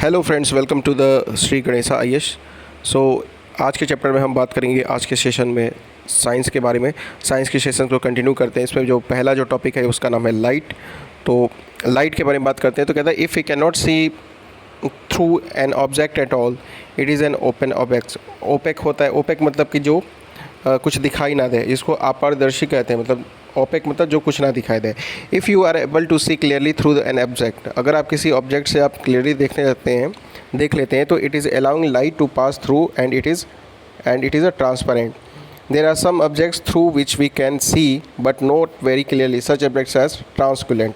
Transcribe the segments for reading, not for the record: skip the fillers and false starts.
Hello friends, welcome to the Shri Ganesha IAS. So आज के chapter में हम बात करेंगे आज के सेशन में साइंस के बारे में। साइंस के सेशन को कंटिन्यू करते हैं। इसमें जो पहला जो टॉपिक है उसका नाम है लाइट। तो लाइट के बारे में बात करते हैं। तो कहता है if we can not see through an object at all it is an open object. Opaque होता है, ओपेक मतलब कि जो कुछ दिखाई ना दे, जिसको अपारदर्शी कहते हैं। मतलब ओपेक मतलब जो कुछ ना दिखाई दे। If you are able to see clearly through an object, अगर आप किसी ऑब्जेक्ट से आप क्लियरली देख लेते हैं तो it is allowing light to pass through and it is a transparent. There are some objects through which we can see but not very clearly, such objects as translucent.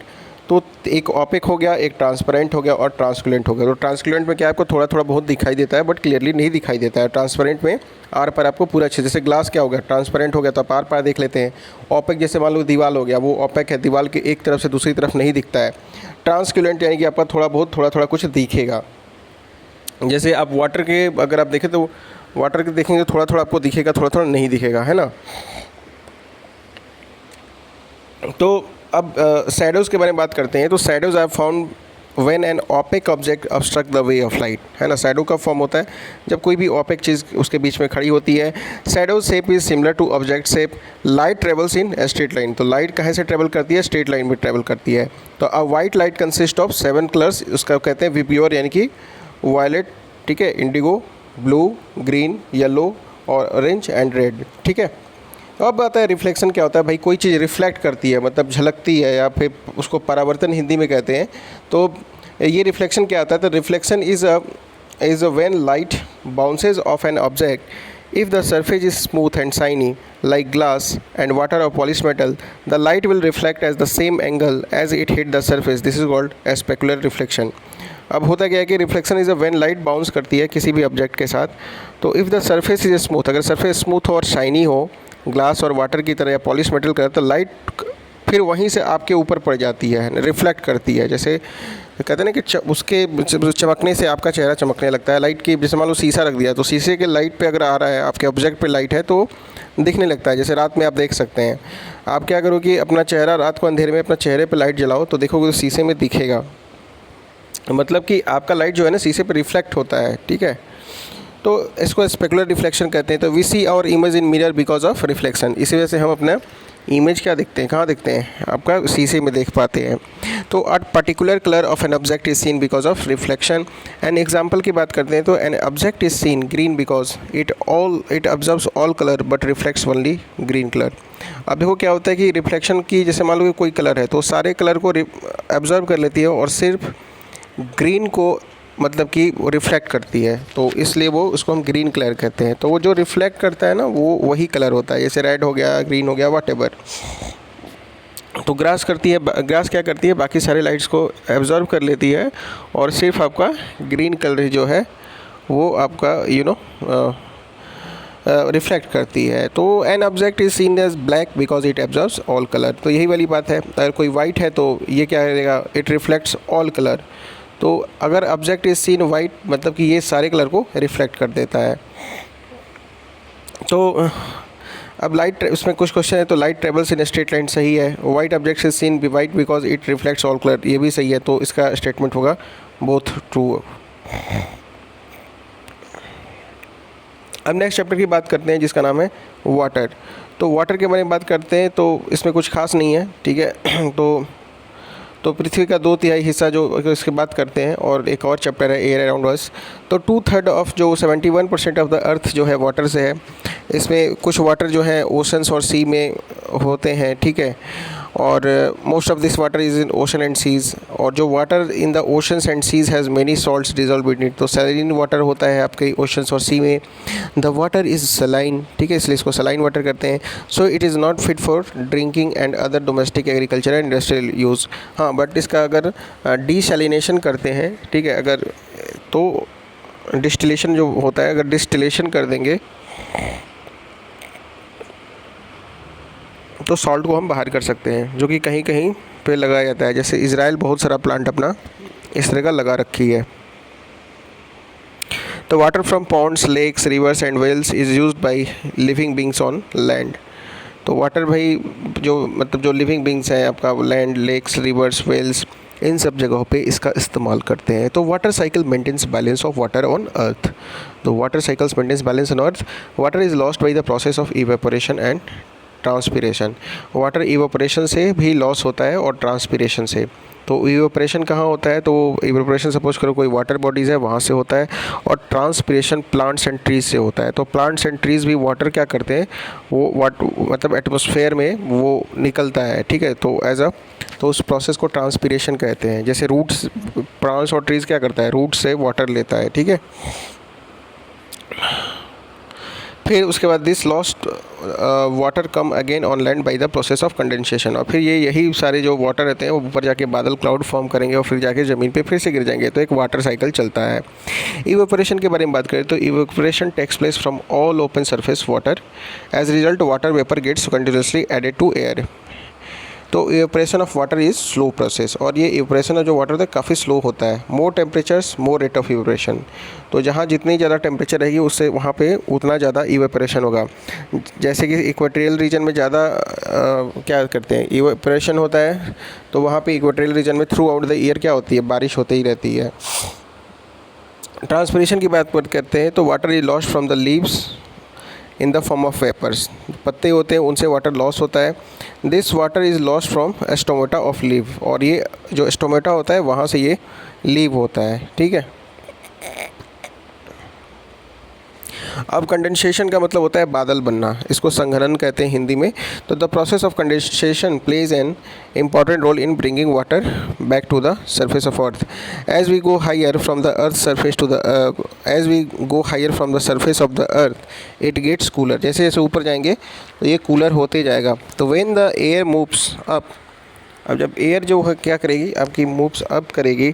तो एक OPEC हो गया, एक transparent हो गया और ट्रांसकुलेंट हो गया। तो ट्रांसकुलेंट में क्या आपको थोड़ा थोड़ा बहुत दिखाई देता है बट क्लियरली नहीं दिखाई देता है। ट्रांसपेरेंट में आर पर आपको पूरा अच्छे, जैसे ग्लास क्या हो गया, ट्रांसपेरेंट हो गया तो आप आर पार देख लेते हैं। ओपेक जैसे मान लो दीवार हो गया, वो ओपेक है, दीवार के एक तरफ से दूसरी तरफ नहीं दिखता है। ट्रांसकुलेंट यानी कि आपका थोड़ा थोड़ा कुछ दिखेगा। जैसे आप वाटर के अगर आप देखें तो वाटर के देखेंगे तो थोड़ा थोड़ा आपको दिखेगा, थोड़ा थोड़ा नहीं दिखेगा, है ना। तो अब शैडोज़ के बारे में बात करते हैं। तो shadows are found when an opaque object obstruct the way of light, है ना। शैडो का फॉर्म होता है जब कोई भी ओपेक चीज़ उसके बीच में खड़ी होती है। Shadow shape is similar to object shape. Light travels in straight line. तो लाइट कहाँ से ट्रेवल करती है? स्ट्रेट लाइन में ट्रेवल करती है। तो अ white light consist of 7 colours, उसका कहते हैं विपियोर यानी कि वायलेट, ठीक है, इंडिगो, ब्लू, ग्रीन, येलो और ऑरेंज एंड रेड, ठीक है। अब आता है रिफ्लेक्शन। क्या होता है भाई? कोई चीज़ रिफ्लेक्ट करती है, मतलब झलकती है, या फिर उसको परावर्तन हिंदी में कहते हैं। तो ये रिफ्लेक्शन क्या आता है? तो reflection is when light bounces off an object if the surface is smooth and shiny like glass and water or polish metal, the light will reflect as the same angle as it hit the surface. This is called specular reflection. अब होता क्या है कि reflection is when light bounce करती है किसी भी object के साथ। तो if the surface is smooth, अगर सरफेस स्मूथ हो और शाइनी हो ग्लास और वाटर की तरह या पॉलिश मेटल का, तो लाइट फिर वहीं से आपके ऊपर पड़ जाती है, रिफ्लेक्ट करती है। जैसे कहते हैं ना कि उसके चमकने से आपका चेहरा चमकने लगता है। लाइट की, जैसे मान लो शीशा रख दिया तो शीशे के लाइट पे अगर आ रहा है, आपके ऑब्जेक्ट पे लाइट है तो दिखने लगता है। जैसे रात में आप देख सकते हैं, आप क्या करो कि अपना चेहरा रात को अंधेरे में अपना चेहरे पर लाइट जलाओ तो देखोगे तो शीशे में दिखेगा। मतलब कि आपका लाइट जो है ना शीशे पर रिफ्लेक्ट होता है, ठीक है। तो इसको स्पेकुलर रिफ्लेक्शन कहते हैं। तो we see our image in mirror because of reflection. इसी वजह से हम अपना इमेज क्या देखते हैं, कहाँ देखते हैं? आपका शीशे में देख पाते हैं। तो a particular colour of an object is scene because of reflection. An example की बात करते हैं तो an object is scene green because it observes all colour but reflects only green colour. अब देखो क्या होता है कि रिफ्लेक्शन की, जैसे मान लो कि कोई कलर है तो सारे कलर को ऑब्जर्व कर लेती है और सिर्फ ग्रीन को मतलब कि रिफ्लेक्ट करती है, तो इसलिए वो उसको हम ग्रीन कलर कहते हैं। तो वो जो रिफ्लेक्ट करता है ना वो वही कलर होता है, जैसे रेड हो गया, ग्रीन हो गया, व्हाटएवर। तो ग्रास क्या करती है? बाकी सारे लाइट्स को एब्जॉर्ब कर लेती है और सिर्फ आपका ग्रीन कलर जो है वो आपका रिफ्लेक्ट करती है। तो an object is seen as black because it absorbs all colour. तो यही वाली बात है। अगर कोई वाइट है तो ये क्या करेगा? It reflects all colour. तो अगर ऑब्जेक्ट इज सीन वाइट मतलब कि ये सारे कलर को रिफ्लेक्ट कर देता है। तो अब लाइट, उसमें कुछ क्वेश्चन है। तो light travels in straight line सही है। White object is scene white because it reflects all colour, ये भी सही है। तो इसका स्टेटमेंट होगा बोथ ट्रू। अब नेक्स्ट चैप्टर की बात करते हैं जिसका नाम है वाटर। तो वाटर के बारे में बात करते हैं तो इसमें कुछ खास नहीं है, ठीक है। तो पृथ्वी का 2/3 हिस्सा जो इसकी बात करते हैं, और एक और चैप्टर है एयर अराउंड अस। तो 2/3 ऑफ जो 71% ऑफ द अर्थ जो है वाटर से है। इसमें कुछ वाटर जो है ओशंस और सी में होते हैं, ठीक है। और most of this water is in ocean and seas. और जो water in the oceans and seas has many salts dissolve in it. तो सलाइन वाटर होता है आपके ओशंस और सी में। द वाटर इज़ सलाइन, ठीक है, इसलिए इसको सलाइन वाटर करते हैं। So it is not fit for drinking and other domestic agriculture and industrial use. हाँ, बट इसका अगर डिसैलिनेशन करते हैं, ठीक है, अगर तो डिस्टिलेशन जो होता है, अगर डिस्टिलेशन कर देंगे तो सॉल्ट को हम बाहर कर सकते हैं, जो कि कहीं कहीं पे लगाया जाता है। जैसे इजराइल बहुत सारा प्लांट अपना इस तरह का लगा रखी है। तो water from ponds, lakes, rivers and wells is used by living beings on land. तो वाटर भाई जो मतलब जो लिविंग बींग्स हैं आपका लैंड, लेक्स, रिवर्स, वेल्स, इन सब जगहों पे इसका इस्तेमाल करते हैं। तो water cycle maintains balance of water on earth. तो water cycles maintains balance on earth. Water is lost by the process of evaporation and transpiration. Water evaporation से भी लॉस होता है और ट्रांसपीरेशन से। तो इवेपोरेशन कहाँ होता है? तो इवेपोरेशन सपोज करो कोई वाटर बॉडीज़ है वहाँ से होता है, और ट्रांसपीरेशन प्लांट्स एंड ट्रीज से होता है। तो प्लांट्स एंड ट्रीज भी वाटर क्या करते हैं, वो मतलब एटमॉस्फेयर में वो निकलता है, ठीक है। तो उस प्रोसेस को ट्रांसपीरेशन कहते हैं। जैसे रूट्स, प्लांट्स और ट्रीज क्या करता है, रूट से वाटर लेता है, ठीक है। फिर उसके बाद this lost water come again on land by the process of condensation. और फिर यही सारे जो वाटर रहते हैं वो ऊपर जाके बादल क्लाउड फॉर्म करेंगे और फिर जाके ज़मीन पे फिर से गिर जाएंगे। तो एक वाटर साइकिल चलता है। इवेपोरेशन के बारे में बात करें तो evaporation takes place from all open surface water. As result water vapour gets continuously added to air. तो evaporation of water is slow process, और ये इवेपोरेशन ऑफ जो वाटर होता है काफ़ी स्लो होता है। More temperatures more rate of evaporation. तो जहाँ जितनी ज़्यादा टेम्परेचर रहेगी उससे वहाँ पे उतना ज़्यादा इवेपोरेशन होगा। जैसे कि इक्वेटोरियल रीजन में ज़्यादा क्या करते हैं, इवेपोरेशन होता है, तो वहाँ पे इक्वेटोरियल रीजन में थ्रू आउट द ईयर क्या होती है, बारिश होती ही रहती है। ट्रांसपीरेशन की बात करते हैं तो water is lost from the leaves in the form of vapours. पत्ते होते हैं उनसे वाटर लॉस होता है। This water is lost from stomata of leaf. और ये जो स्टोमेटा होता है वहाँ से ये लीव होता है, ठीक है। अब कंडेंसेशन का मतलब होता है बादल बनना, इसको संघनन कहते हैं हिंदी में। तो the process of condensation plays an important role in bringing water back to the surface of earth. As we go higher from the earth surface to the as we go higher from the surface of the earth it gets cooler. जैसे जैसे ऊपर जाएंगे तो ये cooler होते जाएगा। तो when the air moves up, अब जब एयर जो है क्या करेगी, आपकी मूव्स अप करेगी,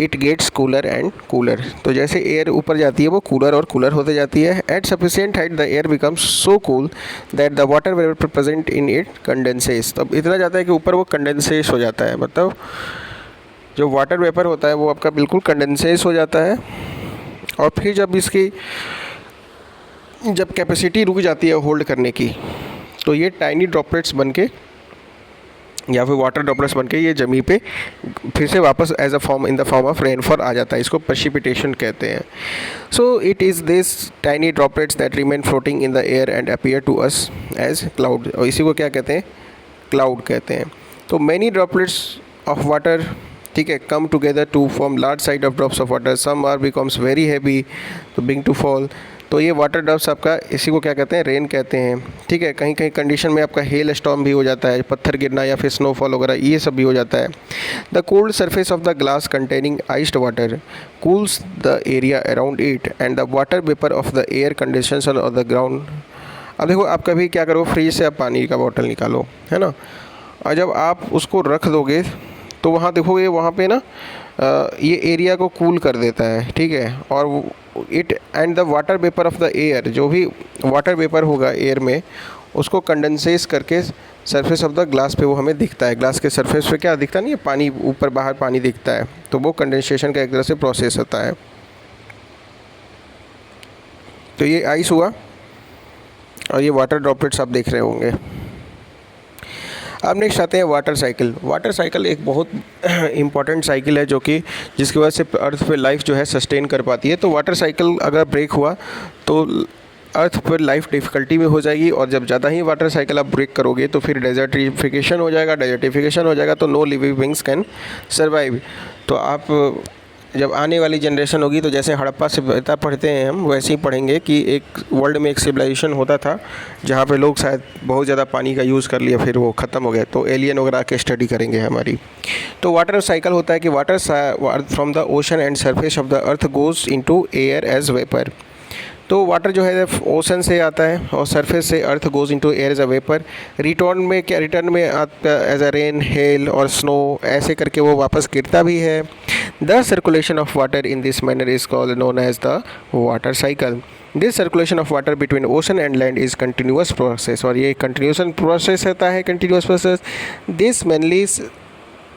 it gets cooler and cooler. तो जैसे एयर ऊपर जाती है वो कूलर और कूलर होते जाती है। At sufficient height the air becomes so cool that the water vapour present in it condenses. तब इतना जाता है कि ऊपर वो कंडेंसेस हो जाता है, मतलब जो वाटर वेपर होता है वो आपका बिल्कुल कंडेंसेस हो जाता है। और फिर जब कैपेसिटी रुक जाती है होल्ड करने की, तो ये टाइनी ड्रॉपलेट्स बन के या फिर वाटर ड्रॉपलेट्स बनके ये ज़मीन पे फिर से वापस as a form in the form of rainfall आ जाता है। इसको प्रेसिपिटेशन कहते हैं। So it is this tiny droplets that remain floating in the air and appear to us as cloud. और इसी को क्या कहते हैं, क्लाउड कहते हैं। तो मैनी ड्रॉपलेट्स ऑफ वाटर, ठीक है, come together to form large size of drops of water. Some are becomes very heavy to begin to fall. तो ये वाटर ड्रॉप्स आपका इसी को क्या कहते हैं, रेन कहते हैं, ठीक है। कहीं कहीं कंडीशन में आपका हेल स्टॉर्म भी हो जाता है, पत्थर गिरना या फिर स्नोफॉल वगैरह ये सब भी हो जाता है। The cold surface of the glass containing iced water cools the area around it and the water vapour of the air condensation of the ground. अब देखो, आप कभी क्या करो, फ्रिज से आप पानी का बॉटल निकालो, है ना, और जब आप उसको रख दोगे तो वहाँ देखोगे वहाँ पे ना ये एरिया को कूल कर देता है, ठीक है। और it and the water vapour of the air, जो भी वाटर वेपर होगा एयर में, उसको कंडेंसेस करके सरफेस ऑफ द ग्लास पे वो हमें दिखता है। ग्लास के सरफेस पे क्या दिखता नहीं है, पानी, ऊपर बाहर पानी दिखता है। तो वो कंडेंसेशन का एक तरह से प्रोसेस होता है। तो ये आइस हुआ और ये वाटर ड्रॉपलेट्स आप देख रहे होंगे। अब नेक्स्ट आते हैं वाटर साइकिल। वाटर साइकिल एक बहुत इम्पॉर्टेंट साइकिल है जो कि जिसकी वजह से अर्थ पे लाइफ जो है सस्टेन कर पाती है। तो वाटर साइकिल अगर ब्रेक हुआ तो अर्थ पर लाइफ डिफ़िकल्टी में हो जाएगी, और जब ज़्यादा ही वाटर साइकिल आप ब्रेक करोगे तो फिर डेजर्टिफिकेशन हो जाएगा। डेजर्टिफिकेशन हो जाएगा तो no living beings can survive. तो आप जब आने वाली जनरेशन होगी तो जैसे हड़प्पा सभ्यता पढ़ते हैं हम, वैसे ही पढ़ेंगे कि एक वर्ल्ड में एक सिविलाइजेशन होता था जहाँ पे लोग शायद बहुत ज़्यादा पानी का यूज़ कर लिया, फिर वो ख़त्म हो गए। तो एलियन वगैरह के स्टडी करेंगे हमारी। तो वाटर साइकिल होता है कि water from the ocean and surface of the earth goes into air as vapour. तो वाटर जो है ओशन से आता है और सरफेस से earth goes into air as a vapour. Return में आपका एज अ रेन, हेल और स्नो, ऐसे करके वो वापस गिरता भी है। The circulation of water in this manner is called known as the water cycle. This circulation of water between ocean and land is continuous process. और ये कंटिन्यूसन प्रोसेस रहता है, continuous process. This mainly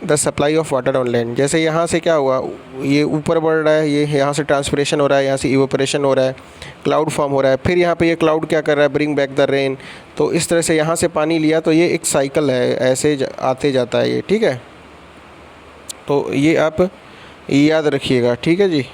the supply of water on land. जैसे यहाँ से क्या हुआ, ये ऊपर बढ़ रहा है, ये यहाँ से ट्रांसपिरेशन हो रहा है, यहाँ से इवेपोरेशन हो रहा है, क्लाउड फॉर्म हो रहा है, फिर यहाँ पे ये क्लाउड क्या कर रहा है, ब्रिंग बैक द रेन। तो इस तरह से यहाँ से पानी लिया, तो ये एक साइकिल है, ऐसे आते जाता है ये, ठीक है। तो ये आप याद रखिएगा, ठीक है जी।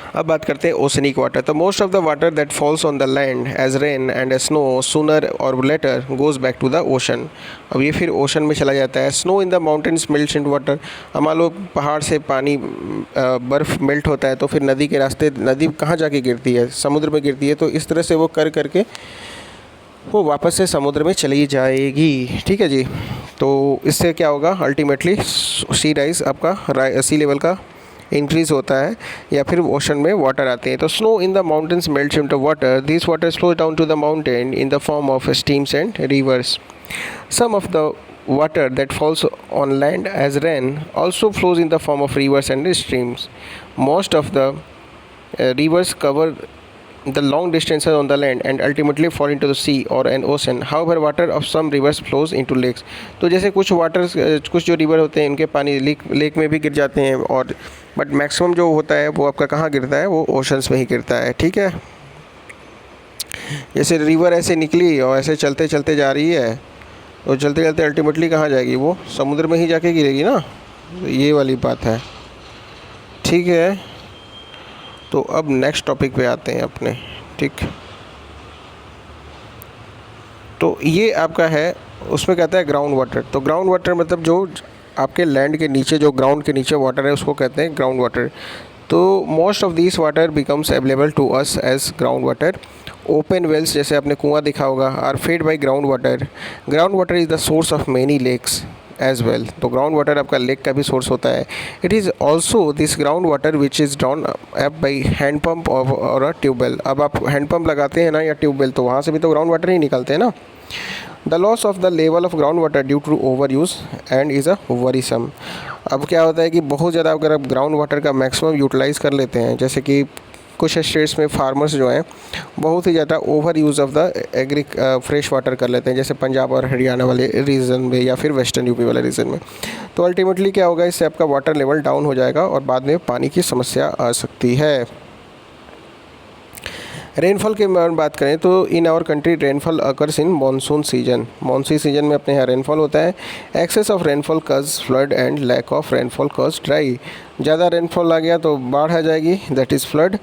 अब बात करते हैं ओशनिक वाटर। तो most of the water that falls on the land as rain and snow sooner or later goes back to the ocean. अब ये फिर ओशन में चला जाता है। Snow in the mountains melts in water. अब मान लो पहाड़ से पानी बर्फ़ मेल्ट होता है तो फिर नदी के रास्ते, नदी कहाँ जाके गिरती है? समुद्र में गिरती है। तो इस तरह से वो कर करके वो वापस से समुद्र में चली जाएगी, ठीक है जी। तो इससे क्या होगा? अल्टीमेटली सी राइज आपका सी लेवल का इंक्रीज़ होता है या फिर ओशन में वाटर आते हैं। तो snow in the mountains melts into water, this water flows down to the mountain in the form of streams and rivers. Some of the water that falls on land as rain also flows in the form of rivers and streams. Most of the rivers cover the long distances on the land and ultimately fall into the sea or an ocean. However, water of some rivers flows into lakes. तो जैसे कुछ जो river होते हैं उनके पानी lake में भी गिर जाते हैं, और बट मैक्सिमम जो होता है वो आपका कहाँ गिरता है? वो ओशंस में ही गिरता है, ठीक है। जैसे रिवर ऐसे निकली और ऐसे चलते चलते जा रही है, तो चलते चलते अल्टीमेटली कहाँ जाएगी? वो समुद्र में ही जाके गिरेगी ना। तो ये वाली बात है, ठीक है। तो अब नेक्स्ट टॉपिक पे आते हैं अपने, ठीक। तो ये आपका है, उसमें कहता है ग्राउंड वाटर। तो ग्राउंड वाटर मतलब जो आपके लैंड के नीचे, जो ग्राउंड के नीचे वाटर है उसको कहते हैं ग्राउंड वाटर। तो most of this water becomes available to us as ground water. Open wells, जैसे आपने कुआं देखा होगा, are fed by ground water. Ground water is the source of many lakes as well. तो ग्राउंड वाटर आपका lake का भी source होता है। It is also this ground water which is drawn up by hand pump और a tubewell. अब आप hand pump लगाते हैं ना या ट्यूबवेल, तो वहाँ से भी तो ग्राउंड वाटर ही निकलते हैं ना। The loss of the level of ground water due to over use and is a worrisome. अब क्या होता है कि बहुत ज़्यादा अगर आप ग्राउंड वाटर का मैक्सिमम यूटिलाइज़ कर लेते हैं, जैसे कि कुछ स्टेट्स में फार्मर्स जो हैं बहुत ही ज़्यादा over use of the fresh water कर लेते हैं, जैसे पंजाब और हरियाणा वाले रीजन में या फिर वेस्टर्न यूपी वाले रीजन में। तो अल्टीमेटली क्या होगा? इससे आपका वाटर लेवल डाउन हो जाएगा और बाद में पानी की समस्या आ सकती है। रेनफॉल के बारे में बात करें तो in our country rainfall occurs in monsoon season. Monsoon season में अपने यहाँ रेनफॉल होता है। Excess of rainfall cause flood and lack of rainfall cause dry. ज़्यादा रेनफॉल आ गया तो बाढ़ आ जाएगी, दैट इज़ फ्लड।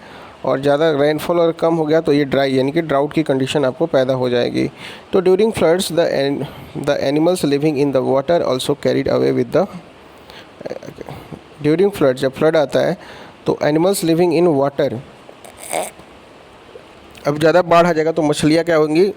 और ज़्यादा रेनफॉल अगर कम हो गया तो ये ड्राई यानी कि ड्राउट की कंडीशन आपको पैदा हो जाएगी। तो during floods the animals living in the water also carried away with the. During flood, जब फ्लड आता है तो एनिमल्स लिविंग इन वाटर, अब ज़्यादा बाढ़ आ जाएगा तो मछलियाँ क्या होंगी?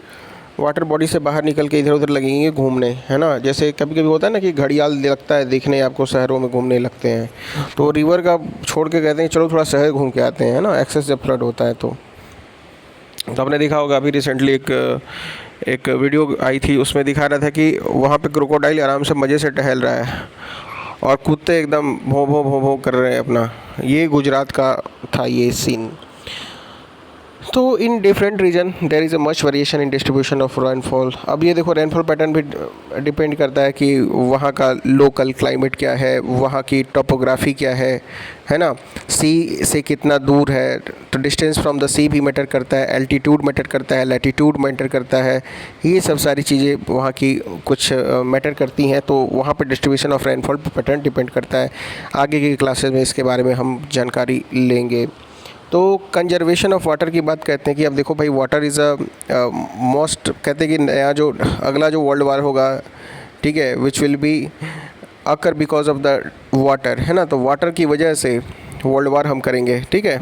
वाटर बॉडी से बाहर निकल के इधर उधर लगेंगी घूमने, है ना। जैसे कभी कभी होता है ना कि घड़ियाल लगता है देखने, आपको शहरों में घूमने लगते हैं, तो रिवर का छोड़ के कहते हैं चलो थोड़ा शहर घूम के आते हैं, है ना। एक्सेस जब फ्लड होता है तो आपने देखा होगा अभी रिसेंटली एक वीडियो आई थी, उसमें दिखा रहा था कि वहाँ पे क्रोकोडाइल आराम से मज़े से टहल रहा है और कुत्ते एकदम भों भों भों भों कर रहे हैं अपना। ये गुजरात का था ये सीन। तो in different region there is a much variation in distribution of rainfall. अब ये देखो रेनफॉल पैटर्न भी डिपेंड करता है कि वहाँ का लोकल क्लाइमेट क्या है, वहाँ की टोपोग्राफी क्या है ना। सी से कितना दूर है, तो डिस्टेंस फ्रॉम द सी भी मैटर करता है, एल्टीट्यूड मैटर करता है, लैटीट्यूड मैटर करता है। ये सब सारी चीज़ें वहाँ की कुछ मैटर करती हैं, तो वहाँ पर distribution of rainfall pattern depend करता है। आगे की क्लासेस में इसके बारे में हम जानकारी लेंगे। तो कंजर्वेशन ऑफ वाटर की बात कहते हैं कि अब देखो भाई वाटर इज़ अ मोस्ट, कहते हैं कि नया जो अगला जो वर्ल्ड वार होगा, ठीक है, which will be occur because of the water, है ना। तो वाटर की वजह से वर्ल्ड वार हम करेंगे, ठीक है,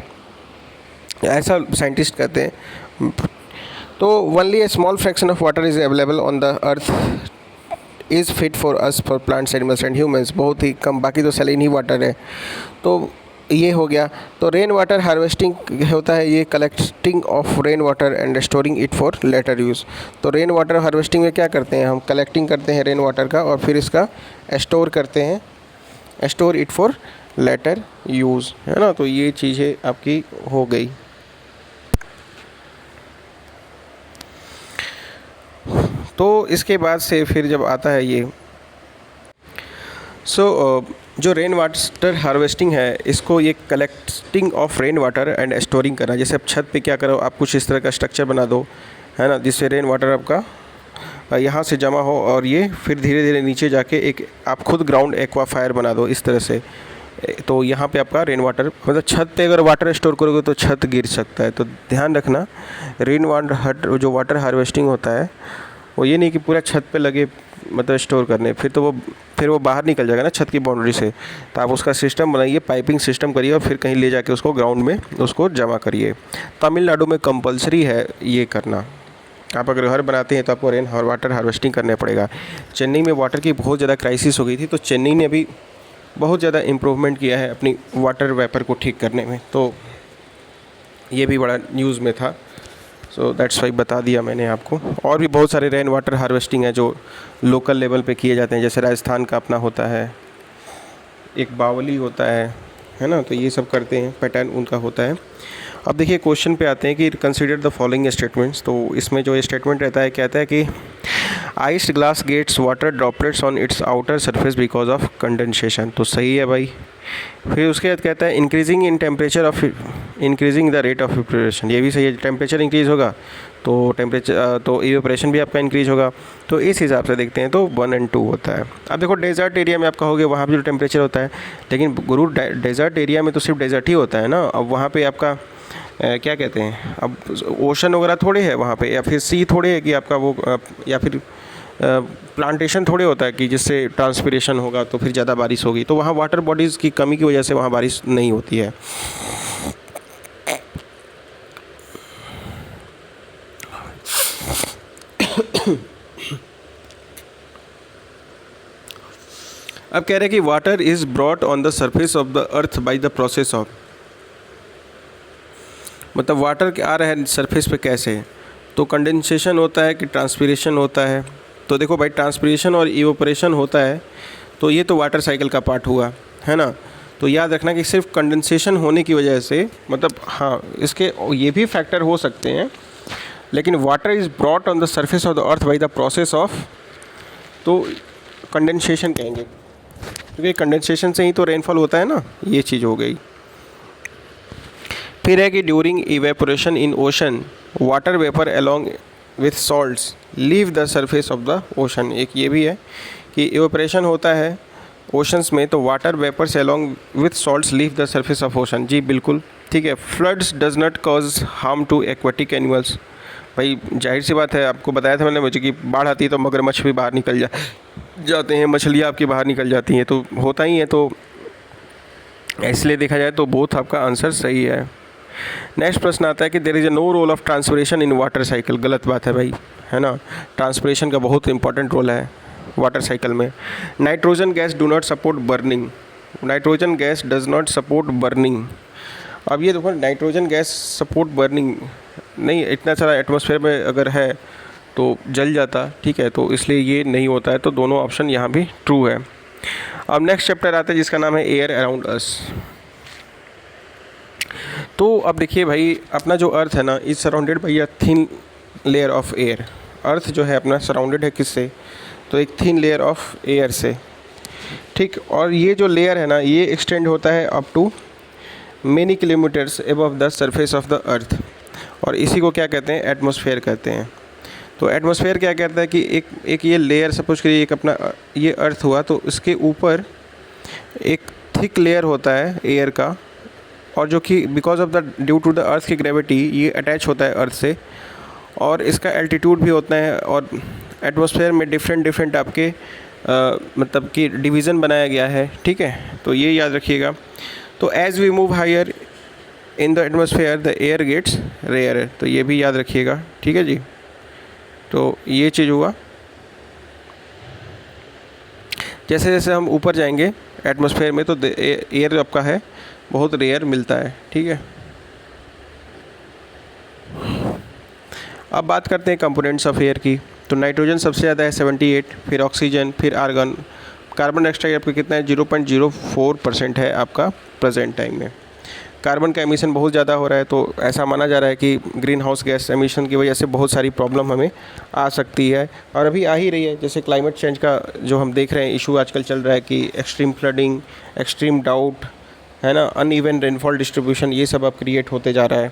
ऐसा साइंटिस्ट कहते हैं। तो only A small fraction of water is available on the earth is fit for us for plants animals and humans. बहुत ही कम, बाकी तो सैलिन ही वाटर है। तो ये हो गया। तो रेन वाटर हार्वेस्टिंग होता है, ये collecting of rain water and storing it for later use. तो रेन वाटर हार्वेस्टिंग में क्या करते हैं? हम कलेक्टिंग करते हैं रेन वाटर का और फिर इसका स्टोर करते हैं, store it for later use, है ना। तो ये चीज़ें आपकी हो गई। तो इसके बाद से फिर जब आता है ये जो रेन वाटर हार्वेस्टिंग है, इसको ये collecting of rain water and storing करना। जैसे आप छत पे क्या करो, आप कुछ इस तरह का स्ट्रक्चर बना दो, है ना, जिससे रेन वाटर आपका यहाँ से जमा हो और ये फिर धीरे धीरे नीचे जाके एक आप खुद ग्राउंड एक्वाफायर बना दो इस तरह से। तो यहाँ पे आपका रेन वाटर, मतलब छत पे अगर वाटर स्टोर करोगे तो छत गिर सकता है। तो ध्यान रखना, रेन वाटर जो वाटर हार्वेस्टिंग होता है वो ये नहीं कि पूरा छत पे लगे मतलब स्टोर करने, फिर वो बाहर निकल जाएगा ना छत की बाउंड्री से। तो आप उसका सिस्टम बनाइए, पाइपिंग सिस्टम करिए और फिर कहीं ले जाके उसको ग्राउंड में उसको जमा करिए। तमिलनाडु में कंपलसरी है ये करना। आप अगर घर बनाते हैं तो आपको रेन वाटर हार्वेस्टिंग करना पड़ेगा। चेन्नई में वाटर की बहुत ज़्यादा क्राइसिस हो गई थी, तो चेन्नई ने अभी बहुत ज़्यादा इम्प्रूवमेंट किया है अपनी वाटर वेपर को ठीक करने में। तो ये भी बड़ा न्यूज़ में था, सो दैट्स वाई बता दिया मैंने आपको। और भी बहुत सारे रेन वाटर हार्वेस्टिंग है जो लोकल लेवल पे किए जाते हैं, जैसे राजस्थान का अपना होता है, एक बावली होता है ना। तो ये सब करते हैं, पैटर्न उनका होता है। अब देखिए क्वेश्चन पे आते हैं कि कंसीडर द फॉलोइंग स्टेटमेंट्स। तो इसमें जो स्टेटमेंट रहता है कहता है कि iced glass gets water droplets on its outer surface because of condensation. तो सही है भाई। फिर उसके बाद कहता है increasing in temperature of increasing the rate of evaporation. ये भी सही है, टेम्परेचर इंक्रीज़ होगा तो इवेपोरेशन भी आपका इंक्रीज होगा। तो इस हिसाब से देखते हैं तो 1 और 2 होता है। अब देखो डेजर्ट एरिया में आप कहोगे वहाँ पे जो टेम्परेचर होता है, लेकिन गुरु डेजर्ट एरिया में तो सिर्फ डेजर्ट ही होता है ना। अब वहाँ पे आपका क्या कहते हैं, अब ओशन वगैरह थोड़े है वहाँ पे, या फिर सी थोड़े है कि आपका वो या फिर प्लांटेशन थोड़े होता है कि जिससे ट्रांसपिरेशन होगा तो फिर ज़्यादा बारिश होगी। तो वहाँ वाटर बॉडीज़ की कमी की वजह से वहाँ बारिश नहीं होती है। अब कह रहे हैं कि water is brought on the surface of the earth by the process of, मतलब वाटर आ रहा है सरफेस पे कैसे, तो कंडेंसेशन होता है कि ट्रांसपिरेशन होता है। तो देखो भाई, ट्रांसपिरेशन और इवेपोरेशन होता है, तो ये तो वाटर साइकिल का पार्ट हुआ है ना। तो याद रखना कि सिर्फ कंडेंसेशन होने की वजह से, मतलब हाँ इसके ये भी फैक्टर हो सकते हैं, लेकिन water is brought on the surface of the earth by the process of, तो कंडेंसेशन कहेंगे, क्योंकि कंडेंसेशन से ही तो रेनफॉल होता है ना। ये चीज़ हो गई। फिर है कि during evaporation in ocean water vapour along with salts leave the surface of the ocean. एक ये भी है कि इवेपोरेशन होता है ओशंस में, तो water vapours along with salts leave the surface of ocean. जी बिल्कुल ठीक है। Floods does not cause harm to aquatic animals. भाई जाहिर सी बात है, आपको बताया था मैंने मुझे कि बाढ़ आती है तो मगरमच्छ भी बाहर निकल जाते हैं, मछलियाँ आपकी बाहर निकल जाती हैं, तो होता ही है। तो इसलिए देखा जाए तो बोथ आपका आंसर सही है। नेक्स्ट प्रश्न आता है कि there is no role of transpiration in water cycle. गलत बात है भाई, है ना। ट्रांसपिरेशन का बहुत इंपॉर्टेंट रोल है वाटर साइकिल में। Nitrogen gas do not support burning. Nitrogen gas does not support burning. अब ये देखो, नाइट्रोजन गैस सपोर्ट बर्निंग नहीं, इतना सारा एटमॉस्फेयर में अगर है तो जल जाता, ठीक है। तो इसलिए ये नहीं होता है, तो दोनों ऑप्शन यहाँ भी ट्रू है। अब नेक्स्ट चैप्टर आता है जिसका नाम है एयर अराउंड अस। तो अब देखिए भाई, अपना जो अर्थ है ना is surrounded by a thin layer of air. Earth जो है अपना सराउंडेड है किससे, तो एक थिन लेयर ऑफ एयर से, ठीक। और ये जो लेयर है ना ये एक्सटेंड होता है up to many kilometres above the surface of the earth, और इसी को क्या कहते हैं, एटमॉस्फेयर कहते हैं। तो एटमॉस्फेयर क्या कहता है कि एक ये लेयर, सपोज करिए एक अपना ये अर्थ हुआ, तो इसके ऊपर एक थिक लेयर होता है एयर का, और जो कि because of the due to the earth की ग्रेविटी ये अटैच होता है अर्थ से, और इसका एल्टीट्यूड भी होता है। और एटमॉस्फेयर में डिफरेंट आपके मतलब कि डिवीज़न बनाया गया है, ठीक है। तो ये याद रखिएगा। तो as we move higher in the atmosphere the air gets rare, तो ये भी याद रखिएगा, ठीक है जी। तो ये चीज़ हुआ, जैसे जैसे हम ऊपर जाएंगे एटमॉस्फेयर में तो एयर आपका है बहुत रेयर मिलता है, ठीक है। अब बात करते हैं कंपोनेंट्स ऑफ एयर की। तो नाइट्रोजन सबसे ज़्यादा है 78, फिर ऑक्सीजन, फिर आर्गन। कार्बन डाइऑक्साइड आपका कितना है, 0.04% है आपका प्रेजेंट टाइम में। कार्बन का एमिशन बहुत ज़्यादा हो रहा है, तो ऐसा माना जा रहा है कि ग्रीन हाउस गैस एमिशन की वजह से बहुत सारी प्रॉब्लम हमें आ सकती है, और अभी आ ही रही है। जैसे क्लाइमेट चेंज का जो हम देख रहे हैं इशू आजकल चल रहा है कि एक्सट्रीम फ्लडिंग, एक्सट्रीम डाउट, है ना, अनइवन रेनफॉल डिस्ट्रीब्यूशन, ये सब अब क्रिएट होते जा रहा है।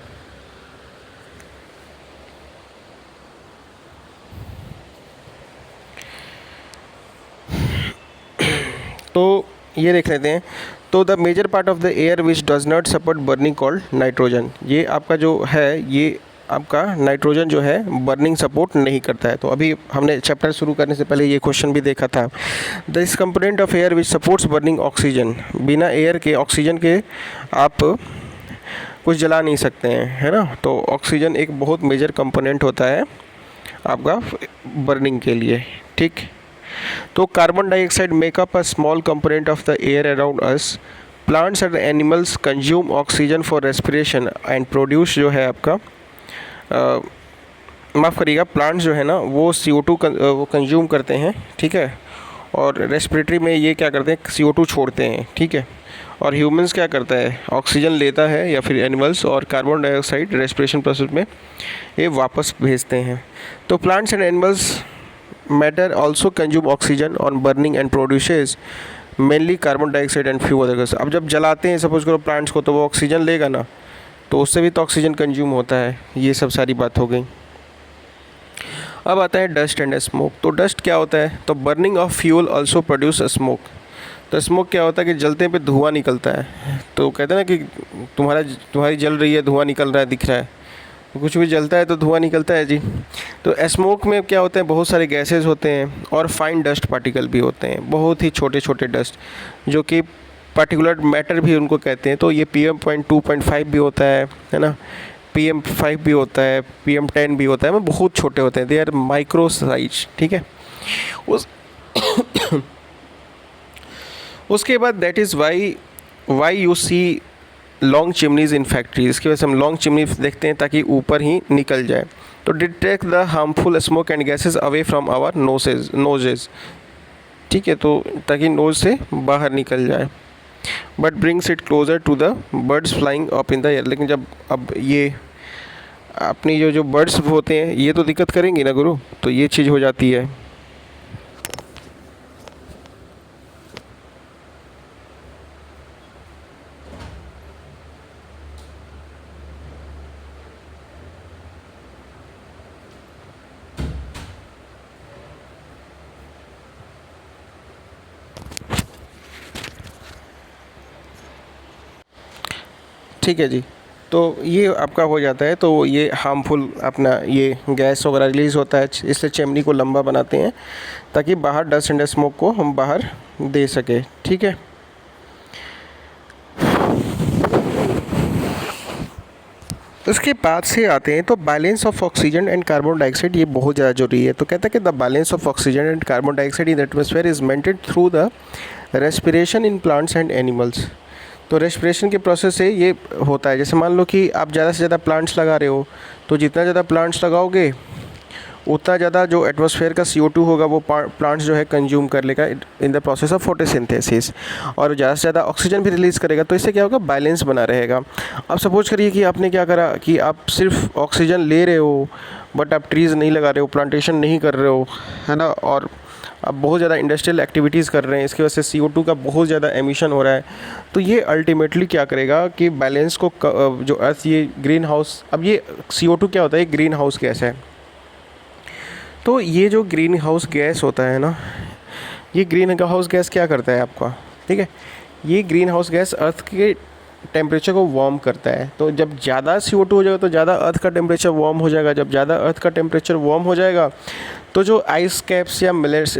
ये देख लेते हैं। तो the major part of the air which does not support burning called nitrogen. ये आपका जो है, ये आपका नाइट्रोजन जो है बर्निंग सपोर्ट नहीं करता है। तो अभी हमने चैप्टर शुरू करने से पहले ये क्वेश्चन भी देखा था। This component of air which supports burning oxygen, बिना एयर के, ऑक्सीजन के आप कुछ जला नहीं सकते हैं, है ना। तो ऑक्सीजन एक बहुत मेजर कंपोनेंट होता है आपका बर्निंग के लिए, ठीक। तो carbon dioxide makeup a small component of the air around us. Plants and animals consume oxygen for respiration and produce, जो है आपका माफ़ करिएगा, प्लांट्स जो है ना वो CO2 वो कंज्यूम करते हैं, ठीक है। और रेस्पिरेटरी में ये क्या करते हैं, CO2 छोड़ते हैं, ठीक है। और ह्यूमंस क्या करता है, ऑक्सीजन लेता है, या फिर एनिमल्स, और कार्बन डाइऑक्साइड रेस्पिरेशन प्रोसेस में ये वापस भेजते हैं। तो plants and animals matter also consume oxygen on burning and produces mainly carbon dioxide and few other gas. अब जब जलाते हैं सपोज करो प्लांट्स को, तो वो ऑक्सीजन लेगा ना, तो उससे भी तो ऑक्सीजन कंज्यूम होता है। ये सब सारी बात हो गई। अब आता है डस्ट एंड स्मोक। तो डस्ट क्या होता है, तो burning of fuel also produce smoke. तो स्मोक क्या होता है कि जलते पे धुआं निकलता है। तो कहते हैं ना कि तुम्हारी जल रही है, धुआं निकल रहा है, दिख रहा है, कुछ भी जलता है तो धुआं निकलता है जी। तो स्मोक में क्या होता है, बहुत सारे गैसेस होते हैं और फाइन डस्ट पार्टिकल भी होते हैं, बहुत ही छोटे छोटे डस्ट, जो कि पार्टिकुलर मैटर भी उनको कहते हैं। तो ये PM.2.5 भी होता है ना, PM5 भी होता है, PM10 भी होता है, वो बहुत छोटे होते हैं, दे आर माइक्रो साइज, ठीक है। उस उसके बाद that is why you see long chimneys in factories. इसकी वजह से हम लॉन्ग चिमनी देखते हैं ताकि ऊपर ही निकल जाए। तो detect the harmful smoke and gases away from our noses, ठीक है, तो ताकि नोज से बाहर निकल जाए। But brings it closer to the birds flying up in the air. लेकिन जब अब ये अपनी जो बर्ड्स होते हैं ये तो दिक्कत करेंगे ना गुरु, तो ये चीज़ हो जाती है। ठीक है जी। तो ये आपका हो जाता है, तो ये हार्मफुल अपना ये गैस वगैरह रिलीज़ होता है, इसलिए चिमनी को लंबा बनाते हैं ताकि बाहर डस्ट एंड स्मोक को हम बाहर दे सके, ठीक है। उसके बाद से आते हैं तो balance of oxygen and carbon dioxide, ये बहुत ज़्यादा जरूरी है। तो कहता है कि the balance of oxygen and carbon dioxide in the atmosphere is maintained through the respiration in plants and animals. तो रेस्पिरेशन के प्रोसेस से ये होता है। जैसे मान लो कि आप ज़्यादा से ज़्यादा प्लांट्स लगा रहे हो, तो जितना ज़्यादा प्लांट्स लगाओगे उतना ज़्यादा जो एटमॉस्फेयर का CO2 होगा वो प्लांट्स जो है कंज्यूम कर लेगा in the process of photosynthesis, और ज़्यादा से ज़्यादा ऑक्सीजन भी रिलीज़ करेगा। तो इससे क्या होगा, बैलेंस बना रहेगा। अब सपोज करिए कि आपने क्या करा कि आप सिर्फ ऑक्सीजन ले रहे हो बट आप ट्रीज़ नहीं लगा रहे हो, प्लांटेशन नहीं कर रहे हो, है ना, और अब बहुत ज़्यादा इंडस्ट्रियल एक्टिविटीज़ कर रहे हैं, इसकी वजह से CO2 का बहुत ज़्यादा एमिशन हो रहा है। तो ये अल्टीमेटली क्या करेगा कि बैलेंस को जो अर्थ, ये ग्रीन हाउस, अब ये CO2 क्या होता है, ग्रीन हाउस गैस है। तो ये जो ग्रीन हाउस गैस होता है ना, ये ग्रीन हाउस गैस क्या करता है आपका, ठीक है, ये ग्रीन हाउस गैस अर्थ के टेम्परेचर को वार्म करता है। तो जब ज़्यादा CO2 हो जाएगा तो ज़्यादा अर्थ का टेम्परेचर वार्म हो जाएगा। जब ज़्यादा अर्थ का टेम्परेचर वार्म हो जाएगा तो जो आइस कैप्स या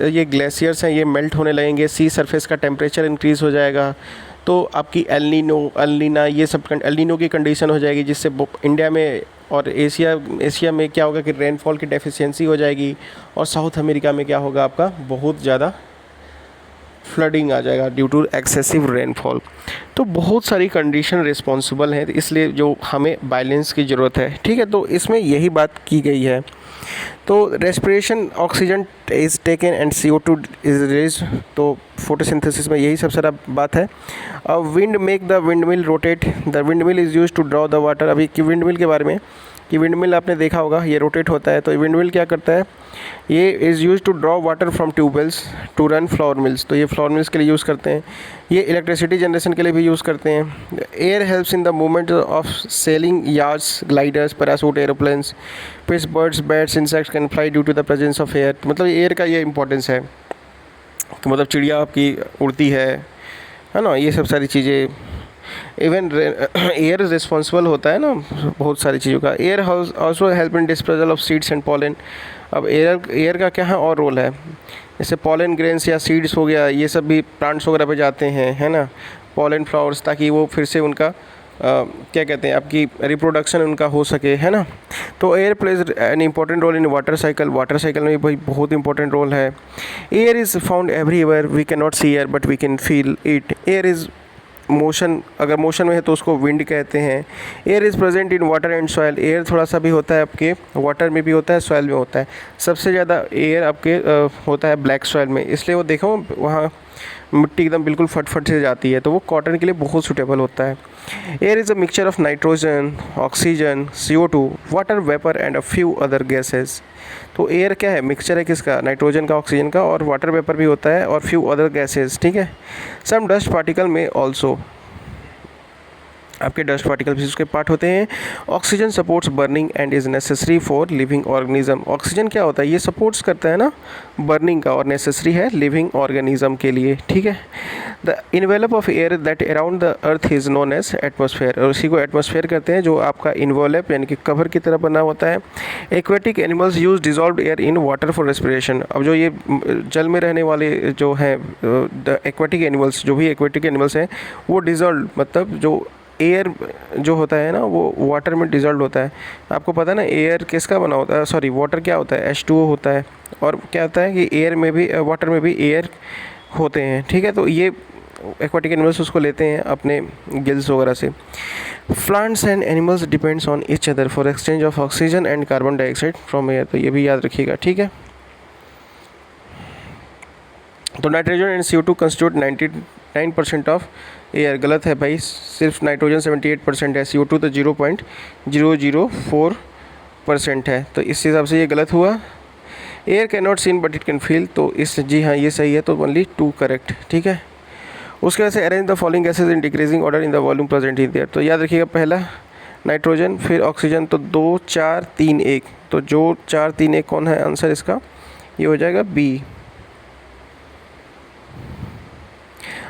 ये ग्लेशियर्स हैं ये मेल्ट होने लगेंगे, सी सरफेस का टेम्परेचर इंक्रीज़ हो जाएगा। तो आपकी एलनीना ये सब एलनीनो की कंडीशन हो जाएगी, जिससे इंडिया में और एशिया में क्या होगा कि रेनफॉल की डेफिशिएंसी हो जाएगी, और साउथ अमेरिका में क्या होगा आपका बहुत ज़्यादा फ्लडिंग आ जाएगा ड्यू टू एक्सेसिव रेनफॉल। तो बहुत सारी कंडीशन रिस्पॉन्सिबल हैं, इसलिए जो हमें बैलेंस की ज़रूरत है, ठीक है। तो इसमें यही बात की गई है। तो respiration oxygen is taken and CO2 is release. तो फोटोसिंथेसिस में यही सब सारा बात है। Wind make the windmill rotate. The windmill is use to draw the water. अभी की विंड मिल के बारे में कि विंड मिल आपने देखा होगा, ये रोटेट होता है। तो विंड मिल क्या करता है, ये is use to draw water from tubewells to run flour mills. तो ये फ्लावर मिल्स के लिए यूज़ करते हैं। ये इलेक्ट्रिसिटी जनरेशन के लिए भी यूज़ करते हैं। Air helps in the movement of sailing yards, gliders, parachute, aeroplanes, fish, birds, bats, insects can fly due to the presence of air. मतलब एयर का ये इंपॉर्टेंस है कि मतलब चिड़िया आपकी उड़ती है, है ना, ये सब सारी चीज़ें। इवन एयर रिस्पॉन्सिबल होता है ना बहुत सारी चीज़ों का। Air also help in disposal of seeds and pollen. अब एयर का क्या है और रोल है, जैसे पॉलन ग्रेन्स या सीड्स हो गया, ये सब भी प्लांट्स वगैरह पे जाते हैं, है ना, पॉलन फ्लावर्स, ताकि वो फिर से उनका क्या कहते हैं, आपकी रिप्रोडक्शन उनका हो सके, है ना। तो air plays an important role in water cycle. Water cycle में भी भाई बहुत इंपॉर्टेंट रोल है। Air is found everywhere, we can not see air but we can feel it. Air is motion, अगर मोशन में है तो उसको विंड कहते हैं। Air is present in water and soil. Air थोड़ा सा भी होता है आपके वाटर में भी होता है, सॉइल में होता है। सबसे ज़्यादा एयर आपके होता है ब्लैक सॉइल में, इसलिए वो देखो वहाँ मिट्टी एकदम बिल्कुल फट से जाती है, तो वो कॉटन के लिए बहुत सूटेबल होता है। Air is a mixture of nitrogen, oxygen, CO2, water vapour and a few other gases. तो एयर क्या है, मिक्सचर है किसका, नाइट्रोजन का, ऑक्सीजन का, और वाटर वेपर भी होता है, और फ्यू अदर गैसेस, ठीक है। सम डस्ट पार्टिकल में ऑल्सो, आपके डस्ट पार्टिकल भी उसके पार्ट होते हैं। Oxygen supports burning and is necessary for living organism. Oxygen क्या होता है, ये सपोर्ट्स करता है ना बर्निंग का, और नेसेसरी है लिविंग ऑर्गेनिज्म के लिए, ठीक है। The envelope of air that around the earth is known as atmosphere, और उसी को एटमॉस्फेयर कहते हैं, जो आपका इन्वेलप यानी कि कवर की तरह बना होता है। Aquatic animals use dissolve air in water for respiration. अब जो ये जल में रहने वाले जो हैं एक्वेटिक एनिमल्स, जो भी एक्वेटिक एनिमल्स हैं, वो डिजॉल्व मतलब जो एयर जो होता है ना वो वाटर में डिजॉल्व होता है। आपको पता है ना एयर किसका बना होता है, सॉरी वाटर क्या होता है, H2O होता है। और क्या होता है कि एयर में भी, वाटर में भी एयर होते हैं, ठीक है। तो ये एक्वाटिक एनिमल्स उसको लेते हैं अपने गिल्स वगैरह से। Plants and animals depends on each other for exchange of oxygen and carbon dioxide from air. तो ये भी याद रखिएगा, ठीक है। तो nitrogen and CO2 constitute 99% of air. गलत है भाई, सिर्फ नाइट्रोजन 78% है, CO2 तो 0.004% है। तो इस हिसाब से ये गलत हुआ। Air can not seen but it can feel, तो इस जी हाँ ये सही है, तो ओनली 2 करेक्ट, ठीक है। उसके वजह से arrange the following gases in decreasing order in the volume present in their. तो याद रखिएगा, पहला नाइट्रोजन, फिर ऑक्सीजन, तो 2 4 3 1। तो जो 4 3 1 कौन है आंसर इसका, ये हो जाएगा बी।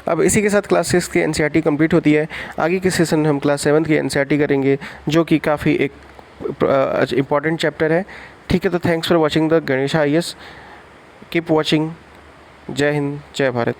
अब इसी के साथ क्लास 6 की NCERT कंप्लीट होती है। आगे के सेशन में हम क्लास 7 की NCERT करेंगे, जो कि काफ़ी एक इम्पॉर्टेंट चैप्टर है, ठीक है। तो thanks for watching the Ganesh IAS, keep watching. जय हिंद, जय भारत।